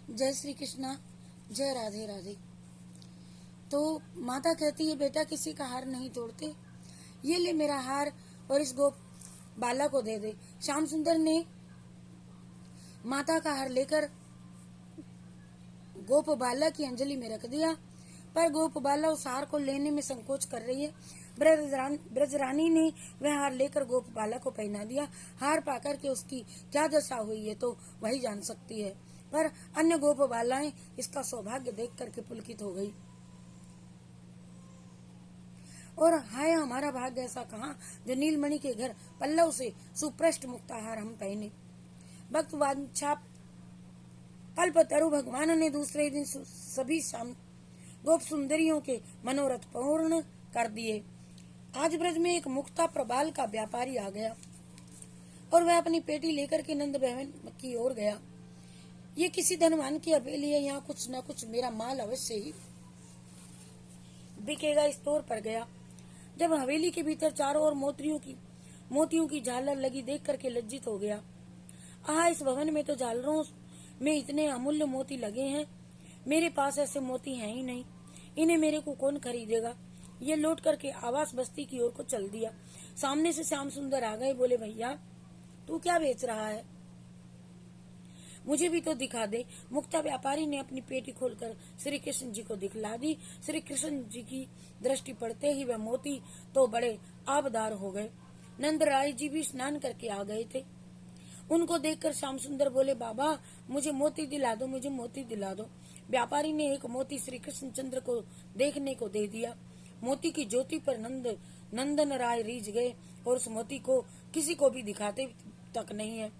जय श्री कृष्णा, जय राधे राधे। तो माता कहती है, बेटा किसी का हार नहीं तोड़ते, ये ले मेरा हार और इस गोप बाला को दे दे। श्याम सुंदर ने माता का हार लेकर गोप बाला की अंजलि में रख दिया, पर गोप बाला उस हार को लेने में संकोच कर रही है। ब्रजरानी ने वह हार लेकर गोप बाला को पहना दिया। हार पाकर के उसकी क्या दशा हुई है तो वही जान सकती है, पर अन्य गोप बालाएं इसका सौभाग्य देख करके पुलकित हो गई और हाय हमारा भाग्य ऐसा कहाँ जो नीलमणि के घर पल्लव से सुपृष्ठ मुक्ताहार हम पहने। भक्त वांछा कल्पतरु भगवान ने दूसरे दिन सभी गोप सुंदरियों के मनोरथ पूर्ण कर दिए। आज ब्रज में एक मुक्ता प्रबाल का व्यापारी आ गया और वह अपनी पेटी लेकर के नंद भवन की ओर गया। ये किसी धनवान की हवेली है, यहाँ कुछ न कुछ मेरा माल अवश्य ही बिकेगा, इस तौर पर गया। जब हवेली के भीतर चारों ओर मोतियों की झालर लगी देख करके लज्जित हो गया। आहा, इस भवन में तो झालरों में इतने अमूल्य मोती लगे हैं, मेरे पास ऐसे मोती हैं ही नहीं, इन्हें मेरे को कौन खरीदेगा। ये लौट करके आवास बस्ती की ओर को चल दिया। सामने से श्याम सुंदर आ गए, बोले भैया तू क्या बेच रहा है, मुझे भी तो दिखा दे। मुक्ता व्यापारी ने अपनी पेटी खोलकर श्री कृष्ण जी को दिखला दी। श्री कृष्ण जी की दृष्टि पड़ते ही वह मोती तो बड़े आबदार हो गए। नंद राय जी भी स्नान करके आ गए थे। उनको देखकर श्याम सुंदर बोले, बाबा मुझे मोती दिला दो, मुझे मोती दिला दो। व्यापारी ने एक मोती श्री कृष्ण चंद्र को देखने को दे दिया। मोती की ज्योति पर नंदन राय रीझ गए और उस मोती को किसी को भी दिखाते तक नहीं है।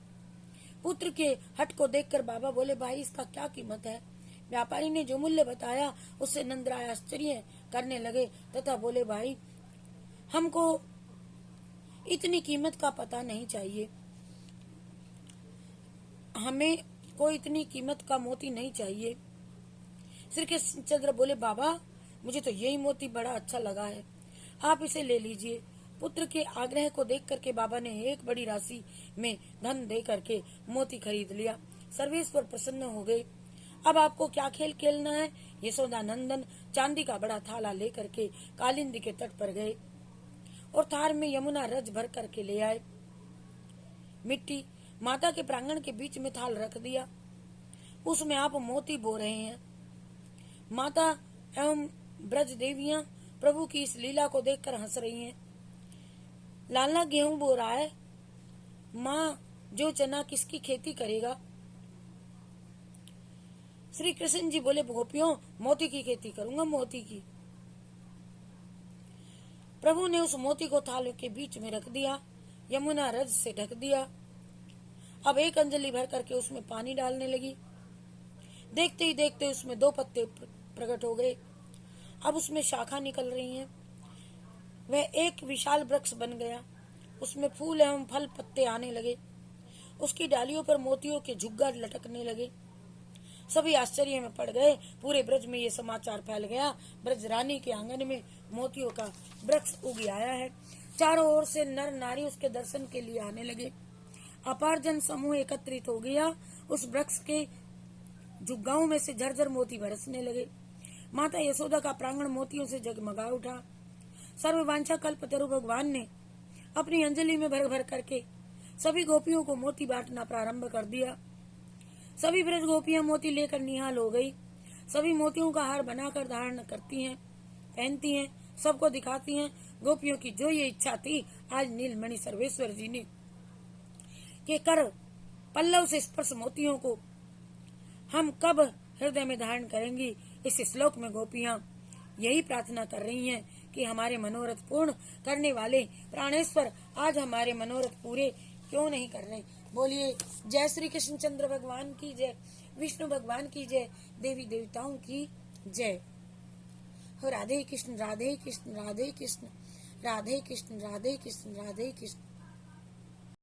पुत्र के हट को देखकर बाबा बोले, भाई इसका क्या कीमत है। व्यापारी ने जो मूल्य बताया उससे नंदराय आश्चर्य करने लगे तथा बोले, भाई हमको इतनी कीमत का पता नहीं चाहिए, हमें कोई इतनी कीमत का मोती नहीं चाहिए। श्री कृष्णचंद्र बोले, बाबा मुझे तो यही मोती बड़ा अच्छा लगा है, आप इसे ले लीजिए। पुत्र के आग्रह को देख करके बाबा ने एक बड़ी राशि में धन दे करके मोती खरीद लिया। सर्वेश्वर प्रसन्न हो गए। अब आपको क्या खेल खेलना है। यशोदा नंदन चांदी का बड़ा थाला लेकर के कालिंदी के तट पर गए और थार में यमुना रज भर करके ले आए। मिट्टी माता के प्रांगण के बीच में थाल रख दिया, उसमें आप मोती बो रहे हैं। माता एवं ब्रज देवियां प्रभु की इस लीला को देखकर हंस रही हैं। लाला गेहूं बो रहा है, माँ जो चना किसकी खेती करेगा। श्री कृष्ण जी बोले, गोपियों मोती की खेती करूंगा, मोती की। प्रभु ने उस मोती को थाल के बीच में रख दिया, यमुना रज से ढक दिया। अब एक अंजलि भर करके उसमें पानी डालने लगी। देखते ही देखते उसमें 2 पत्ते प्रकट हो गए। अब उसमें शाखा निकल रही हैं। वह एक विशाल वृक्ष बन गया, उसमें फूल एवं फल पत्ते आने लगे। उसकी डालियों पर मोतियों के झुग्गा लटकने लगे। सभी आश्चर्य में पड़ गए। पूरे ब्रज में ये समाचार फैल गया, ब्रज रानी के आंगन में मोतियों का वृक्ष उग आया है। चारों ओर से नर नारी उसके दर्शन के लिए आने लगे। अपार जन समूह एकत्रित हो गया। उस वृक्ष के झुग्गाओं में से झरझर मोती बरसने लगे। माता यशोदा का प्रांगण मोतियों से जगमगा उठा। सर्ववांछा कल्पतरु भगवान ने अपनी अंजलि में भर भर करके सभी गोपियों को मोती बांटना प्रारंभ कर दिया। सभी ब्रज गोपियां मोती लेकर निहाल हो गई। सभी मोतियों का हार बनाकर धारण करती हैं, पहनती हैं, सबको दिखाती हैं। गोपियों की जो ये इच्छा थी, आज नीलमणि सर्वेश्वर जी ने के कर पल्लव से स्पर्श मोतियों को हम कब हृदय में धारण करेंगी। इस श्लोक में गोपियां यही प्रार्थना कर रही हैं कि हमारे मनोरथ पूर्ण करने वाले प्राणेश्वर आज हमारे मनोरथ पूरे क्यों नहीं कर रहे। बोलिए जय श्री कृष्ण चंद्र भगवान की जय, विष्णु भगवान की जय, देवी देवताओं की जय। राधे कृष्ण राधे कृष्ण राधे कृष्ण राधे कृष्ण राधे कृष्ण राधे कृष्ण।